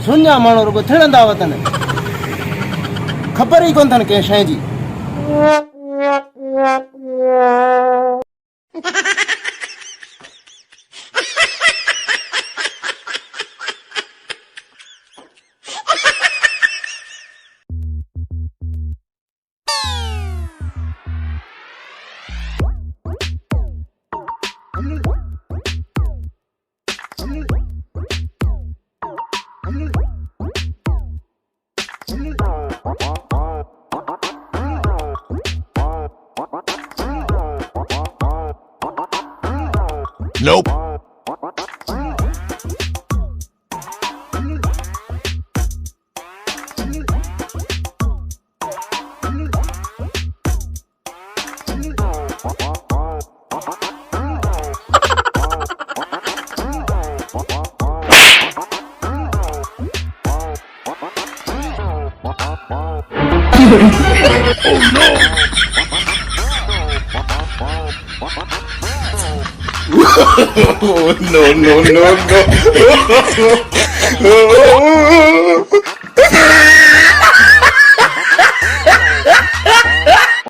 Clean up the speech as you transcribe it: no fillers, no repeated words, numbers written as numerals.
सुञा माण्हू रुगो थिड़ंदा वतन ख़बर ई कोन अथनि कंहिं शइ जी Nope. Oh no! No.